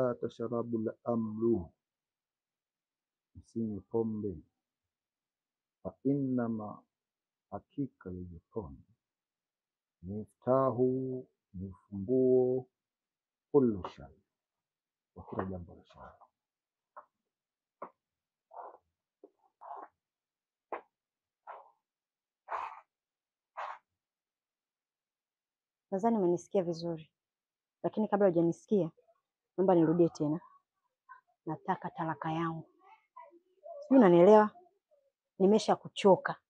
la tashrabu al-amru, msinywe pombe. Fa innama, hakika yenye pombe, miftahu, ni ufunguo, kullu shay, wa kila jambo la shari. Nadhani umenisikia vizuri. Lakini kabla hujanisikia, naomba nirudie tena. Nataka talaka yangu. Sijui unanielewa? Nimesha kuchoka.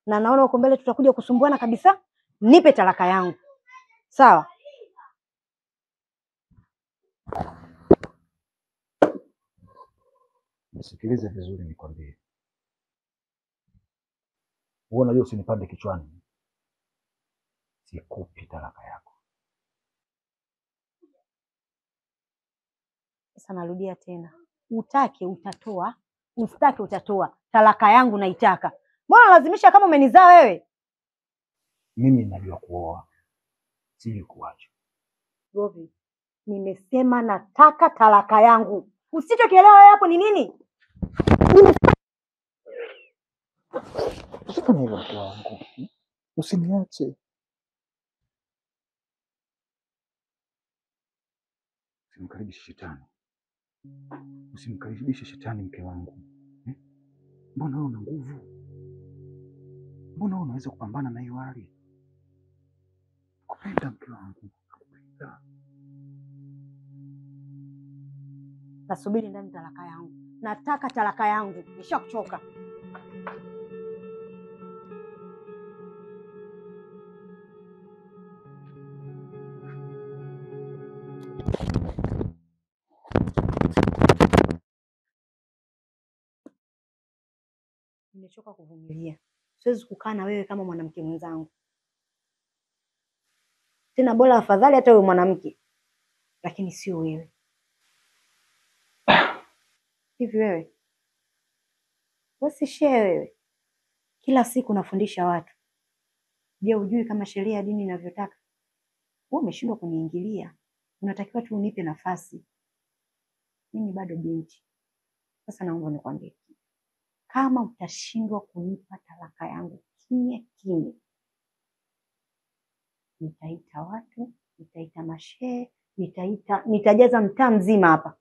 Na naona huko mbele tutakuja kusumbuana kabisa. Nipe talaka yangu. Sawa? Nisikilize vizuri nikwambie. Wewe unajua usinipande kichwani. Sikupi talaka yako. Sasa narudia tena. Utake utatoa, usitake utatoa. Talaka yangu naitaka. Mbona lazimisha kama umenizaa wewe? Mimi najua kuoa. Sijui kuacha. Govi, nimesema nataka talaka yangu. Usichokielewa hapo ni nini? Usifanye hivyo mke wangu. Usiniache. Usimkaribishe shetani. Usimkaribishe shetani mke wangu. Mbona wewe una nguvu? Mbona wewe unaweza kupambana na hiyo hali? Kupenda mke wangu. Kupenda. Nasubiri ndani talaka yangu. Nataka talaka yangu. Nishakuchoka. Nimechoka kuvumilia. Siwezi kukaa na wewe kama mwanamke mwenzangu. Tena bora afadhali hata wewe mwanamke. Lakini sio wewe. Hivi wewe? Usishare wewe. Kila siku nafundisha watu. Je, hujui kama sheria ya dini inavyotaka? Wewe umeshindwa kuniingilia. Unatakiwa tu unipe nafasi. Mimi bado binti. Sasa naomba nikwambie. Kama utashindwa kunipa talaka yangu kimya kimya, nitaita watu, nitaita mashehe, nitajaza mtaa mzima hapa.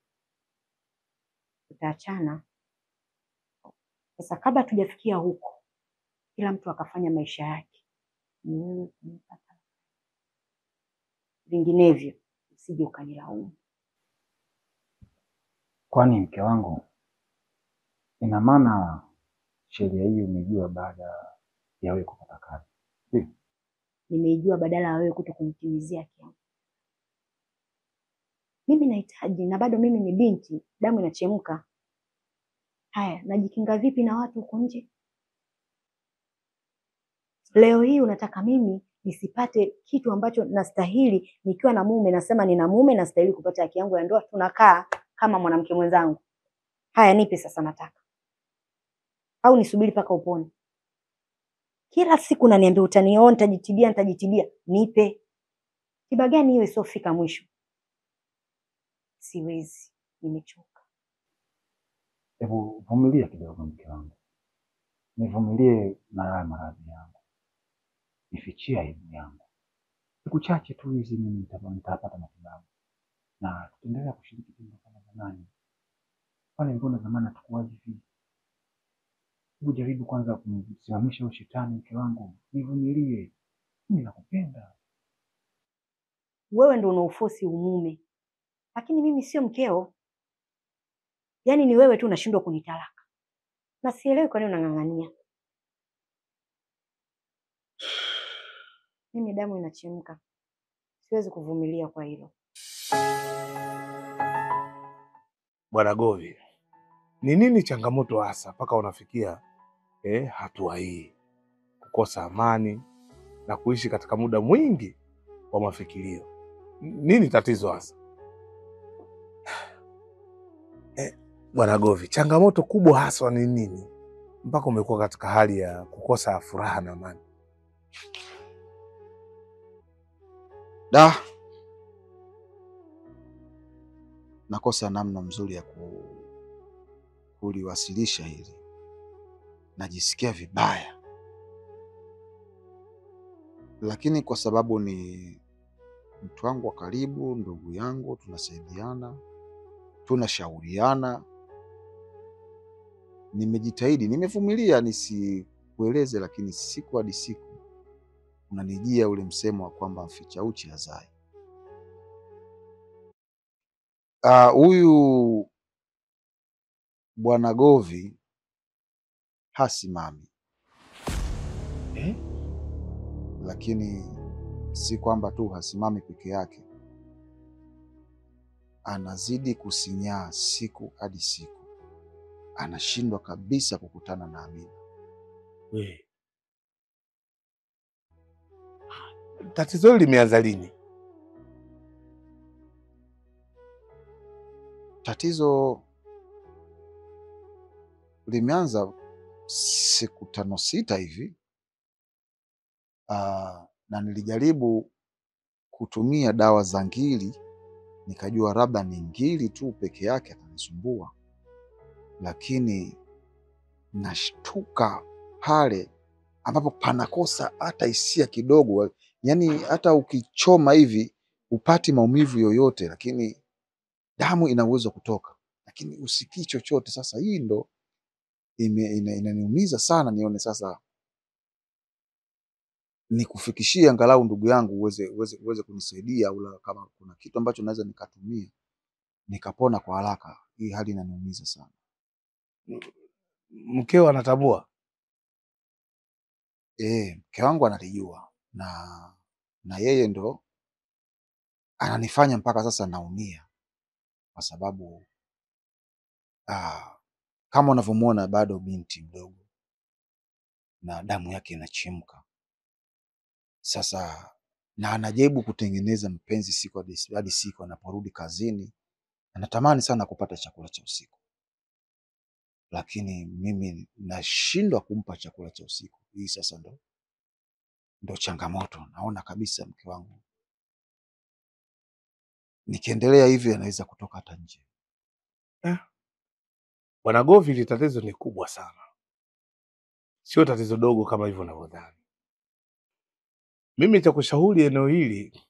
Tutaachana. Sasa kabla tujafikia huko, kila mtu akafanya maisha yake, ni wewe kunipa talaka. Vinginevyo usije ukanilaumu. Kwani mke wangu, ina maana sheria hii umejua baada ya wewe kupata kazi? Nimeijua badala ya wewe kuto kunitimizia kiasi. Mimi nahitaji, na bado mimi ni binti, damu inachemka. Haya, najikinga vipi na watu huko nje? Leo hii unataka mimi nisipate kitu ambacho nastahili nikiwa na mume, nasema nina mume nastahili kupata haki yangu ya ndoa, tunakaa kama mwanamke mwenzangu. Haya, nipe sasa nataka. Au nisubiri paka upone? Kila siku unaniambia utanioa, nitajitibia. Nipe. Tiba gani iwe sofika mwisho? Siwezi, nimechoka. Hebu vumilia kidogo mke wangu. Nivumilie na haya maradhi yangu. Nifichie aibu yangu. Siku chache tu hizi mimi nitapata matibabu. Na tutaendelea kushiriki tena kama zamani. Pale mbona zamani hatukuwa hivi? Hebu jaribu kwanza kumsimamisha huyo shetani mke wangu. Nivumilie. Mimi nakupenda. Wewe ndio unaufosi umume. Lakini mimi sio mkeo. Yaani ni wewe tu unashindwa kunitalaka. Na sielewi kwa nini unang'ang'ania. Mimi damu inachemka. Siwezi kuvumilia kwa hilo. Bwana Govi, ni nini changamoto hasa mpaka unafikia hatua hii? Kukosa amani na kuishi katika muda mwingi wa mafikirio. Nini tatizo hasa? Bwana Govi, changamoto kubwa hasa ni nini mpaka umekuwa katika hali ya kukosa furaha na amani? nakosa namna mzuri ya kuliwasilisha hili. Najisikia vibaya, lakini kwa sababu ni mtu wangu wa karibu, ndugu yangu, tunasaidiana, tunashauriana, nimejitahidi, nimevumilia nisikueleze, lakini siku hadi siku unanijia ule msemo wa kwamba mficha uchi hazai. Huyu Bwana Govi hasimami lakini si kwamba tu hasimami peke yake, anazidi kusinyaa siku hadi siku, anashindwa kabisa kukutana na Amina. Tatizo hili limeanza lini? Tatizo limeanza siku 5-6 hivi. Na nilijaribu kutumia dawa za ngiri, nikajua labda ni ngiri tu peke yake atanisumbua, lakini nashtuka pale ambapo panakosa hata hisia kidogo. Yaani hata ukichoma hivi upati maumivu yoyote, lakini damu ina uwezo kutoka, lakini usikii chochote. Sasa hii ndo inaniumiza sana. Nione sasa nikufikishie angalau ndugu yangu uweze kunisaidia, au kama kuna kitu ambacho naweza nikatumia nikapona kwa haraka. Hii hali inaniumiza sana. Mkeo anatambua? Mke wangu analijua, na yeye ndo ananifanya mpaka sasa naumia, kwa sababu kama unavyomwona bado binti mdogo na damu yake inachemka sasa, na anajaribu kutengeneza mpenzi siku hadi siku. Anaporudi kazini anatamani sana kupata chakula cha usiku, lakini mimi nashindwa kumpa chakula cha usiku. Hii sasa ndo changamoto. Naona kabisa mke wangu nikiendelea hivi anaweza kutoka hata nje. Bwana Govi, hili tatizo ni kubwa sana, sio tatizo dogo kama hivyo unavyodhani. Mimi cha kushauri eneo hili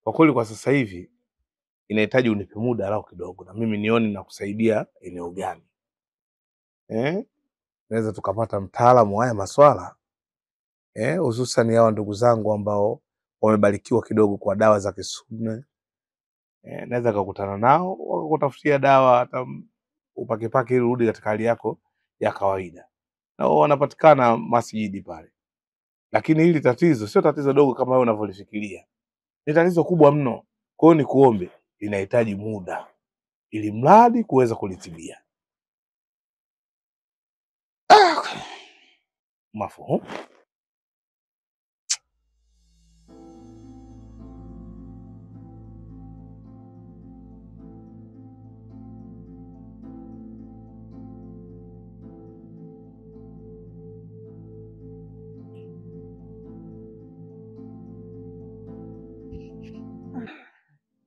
kwa kweli, kwa sasa hivi inahitaji unipe muda lao kidogo, na mimi nione na kusaidia eneo gani. Naweza tukapata mtaalamu haya maswala, hususan hawa ndugu zangu ambao wamebarikiwa kidogo kwa dawa za Kisunna. Naweza kukutana nao wakakutafutia dawa hata upakepake ili urudi katika hali yako ya kawaida, na wanapatikana masjidi pale. Lakini hili tatizo sio tatizo dogo kama wewe unavyolifikiria, ni tatizo kubwa mno. Kwa hiyo nikuombe, linahitaji muda ili mradi kuweza kulitibia. Mafuhu.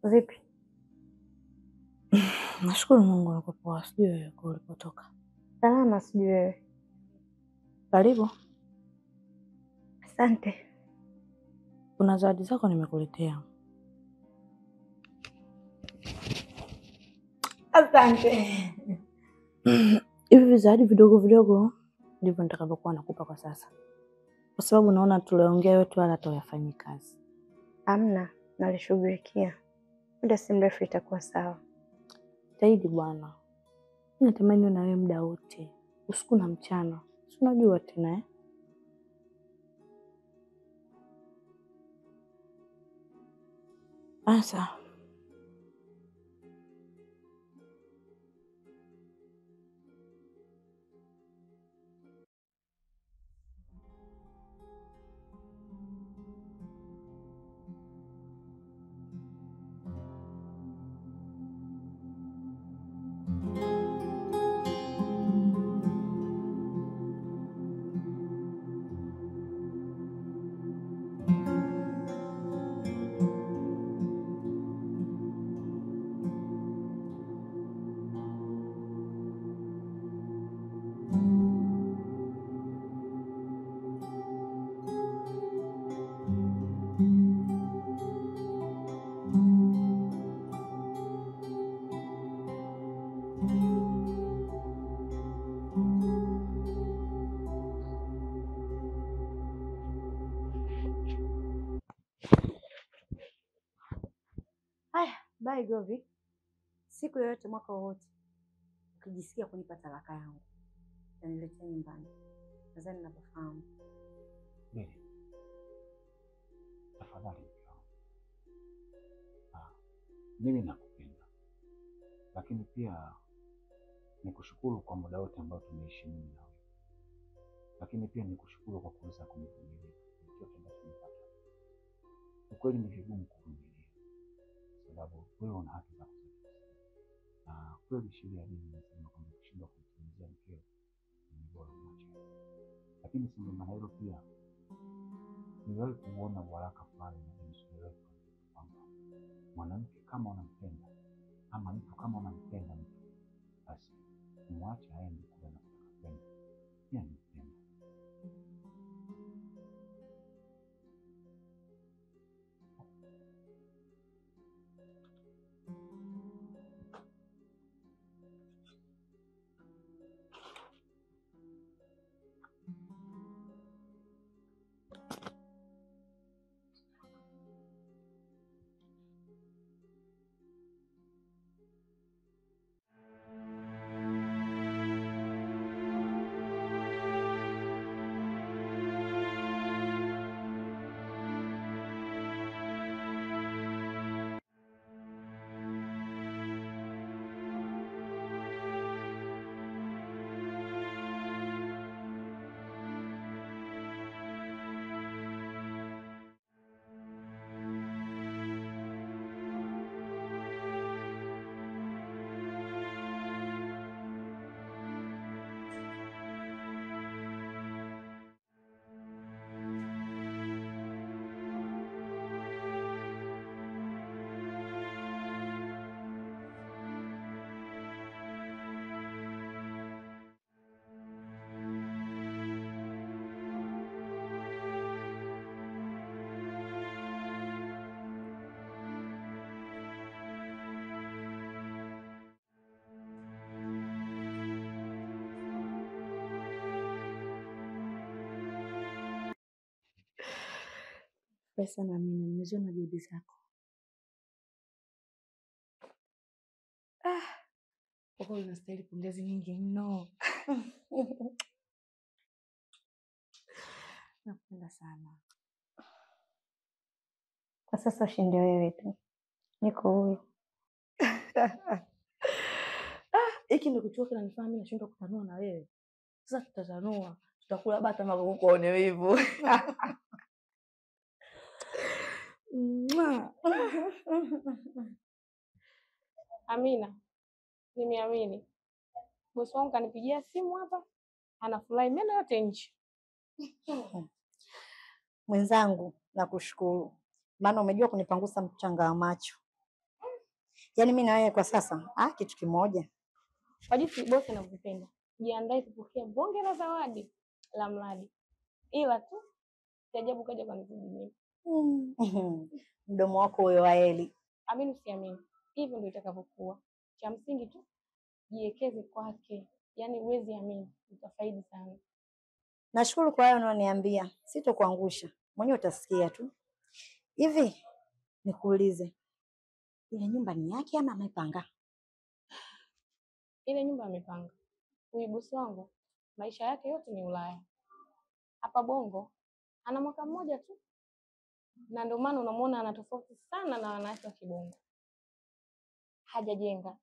Vipi? Nashukuru Mungu niko poa. Sijui wewe ulipotoka. Salama, sijui wewe. Karibu. Asante. Kuna zawadi zako nimekuletea. Asante. Hivi zawadi vidogo vidogo ndivyo nitakavyokuwa nakupa kwa sasa, kwa sababu naona tuliongea wetu wala hatayafanyi kazi. Amna, nalishughulikia. Muda si mrefu itakuwa sawa. Taidi bwana. Mimi natamani na wewe muda wote, usiku na mchana. Si unajua tena Asa. Bye Govi. Siku yoyote mwaka wowote ukijisikia kunipa talaka yangu utaniletea nyumbani. Nadhani nafahamu. Bili, tafadhali mke wangu. Mimi nakupenda, lakini pia nikushukuru kwa muda wote ambao tumeishi mimi na wewe, lakini pia nikushukuru kwa kuweza kunivumilia chochote ambacho nimepata. Ukweli ni vigumu kuvumilia kwa sababu wewe una haki zako zote, na kweli sheria ya dini inasema kwamba kushindwa kumtimizia mkeo ni bora umwache. Lakini si maana hilo pia niliwahi kuona waraka fulani na mshauri kwamba mwanamke kama unampenda ama mtu kama unampenda mtu, basi mwache aende kule anakotaka kwenda. Pia nimpenda. Pesa na mimi nimeziona juhudi zako. Kwa kweli unastahili pongezi nyingi mno. Nakupenda sana. Kwa sasa ushinde wewe tu. Niko huyu. Hiki ndio kitu kinanifanya mimi nashindwa kutanua na wewe. Sasa tutatanua, tutakula bata mpaka kuone wivu. Amina, nimeamini. Bosi wangu kanipigia simu hapa, anafurahi meno yote nje. Mwenzangu, nakushukuru. Maana umejua kunipangusa mchanga wa macho. Yaani mimi na wewe kwa sasa, kitu kimoja. Kwa jinsi bosi anavyopenda, jiandae kupokea bonge la zawadi la mradi. Ila tu siajabu kaja kwa nizidi mimi. Mdomo wako huyo wa heli. Amini usiamini, hivyo ndio itakavyokuwa. Cha msingi tu jiwekeze kwake, yaani huwezi amini, utafaidi sana. Nashukuru kwa hayo unaniambia, sitokuangusha. Mwenyewe utasikia tu. Hivi nikuulize, ile nyumba ni yake ama amepanga? Ile nyumba amepanga. Huyu bosi wangu maisha yake yote ni Ulaya. Hapa Bongo ana mwaka mmoja tu, na ndio maana unamuona ana tofauti sana na wanawake wa Kibongo. Hajajenga,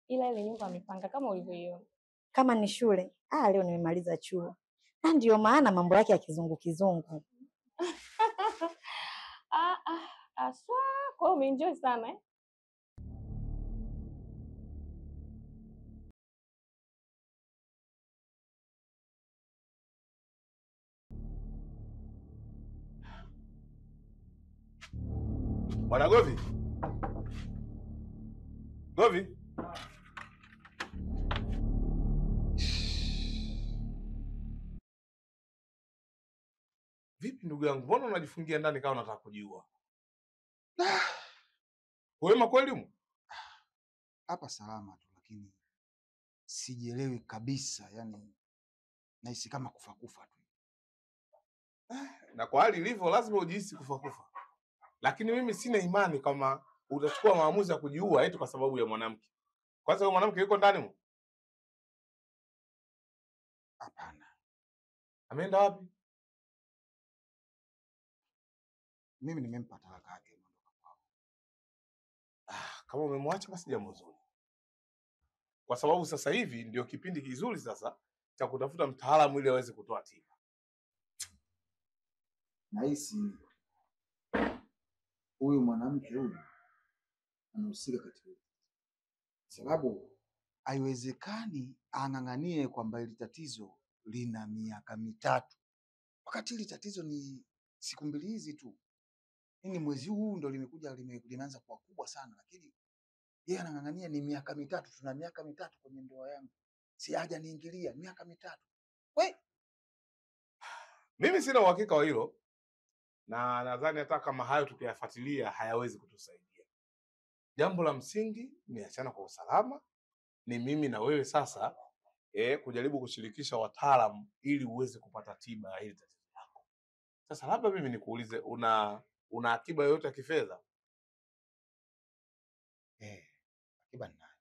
ila ile nyumba amepanga kama ulivyoiona. Kama ni shule, leo nimemaliza chuo. Na ndio maana mambo yake ya kizungu kizungu. Aswa, kwa umeenjoy sana eh? Bwana Govi. Govi. Vipi ndugu yangu? Mbona unajifungia ndani kama unataka kujiua? Wema kweli mu? Hapa salama tu, lakini sijielewi kabisa, yani nahisi kama kufa tu. Na kwa hali ilivyo lazima ujihisi kufa. Lakini mimi sina imani kama utachukua maamuzi ya kujiua eti kwa sababu ya mwanamke. Kwanza huyo mwanamke yuko ndani mu? Hapana, Ameenda wapi? mimi nimempa talaka yake. Kama umemwacha basi jambo zuri, kwa sababu sasa hivi ndio kipindi kizuri sasa cha kutafuta mtaalamu ili aweze kutoa tiba. Nahisi huyu mwanamke huyu anahusika katika hili, sababu haiwezekani ang'ang'anie kwamba hili tatizo lina miaka mitatu, wakati hili tatizo ni siku mbili hizi tu. Ni mwezi huu ndo limekuja limeanza kuwa kubwa sana, lakini yeye anang'ang'ania ni miaka mitatu. Tuna miaka mitatu kwenye ndoa yangu, si haja niingilia miaka mitatu. Mimi sina uhakika wa hilo, na nadhani hata kama hayo tukiyafuatilia hayawezi kutusaidia. Jambo la msingi ni achana kwa usalama, ni mimi na wewe sasa kujaribu kushirikisha wataalamu ili uweze kupata tiba ya hili tatizo lako. Sasa labda mimi nikuulize, una akiba yoyote ya kifedha? Akiba ninayo.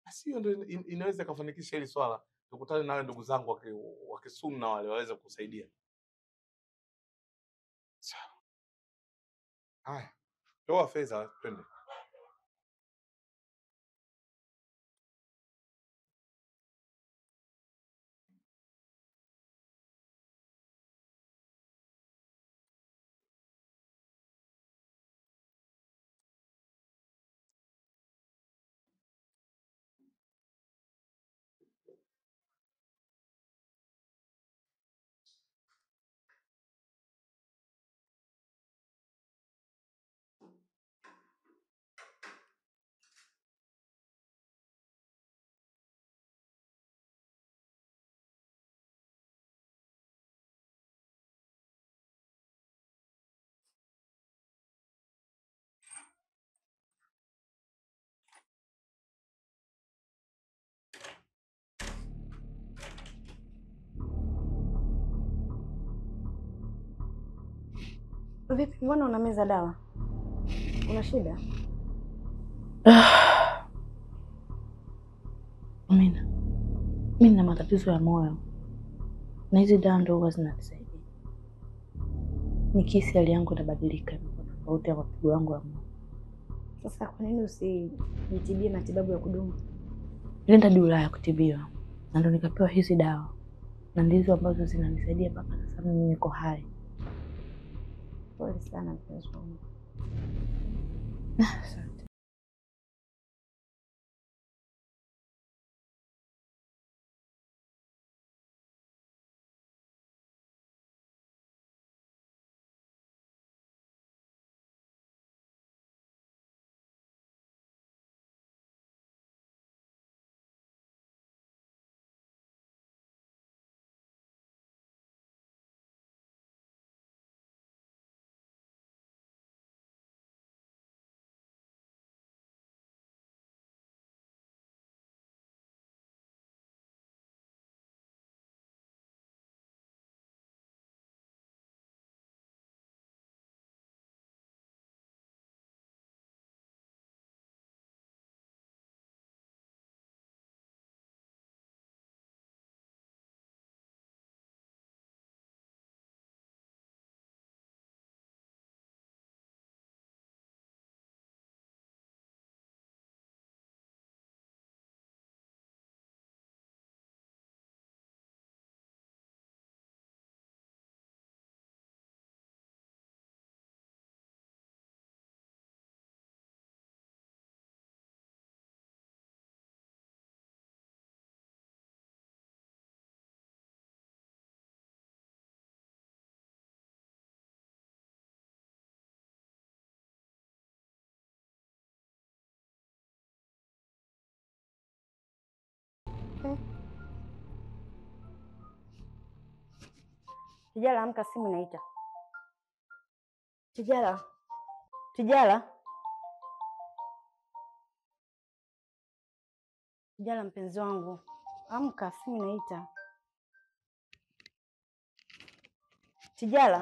Basi hiyo ndio inaweza kufanikisha hili swala. Tukutane nawe ndugu zangu wa Kisunna wale waweze kusaidia. Sawa. Haya. Toa fedha twende. Vipi, mbona unameza dawa? Una shida? Amina, mimi nina matatizo ya moyo na hizi dawa ndio huwa zinanisaidia. Nikihisi hali yangu inabadilika tofauti ya mapigo yangu ya moyo. Sasa kwa nini usijitibie matibabu ya kudumu? Nilienda Ulaya kutibiwa na ndio nikapewa hizi dawa, na ndizo ambazo zinanisaidia mpaka sasa mimi niko hai. Pole sana mpenzi wangu. Asante. Tijala, amka, simu inaita. Tijala. Tijala. Tijala mpenzi wangu. Amka, simu inaita. Tijala.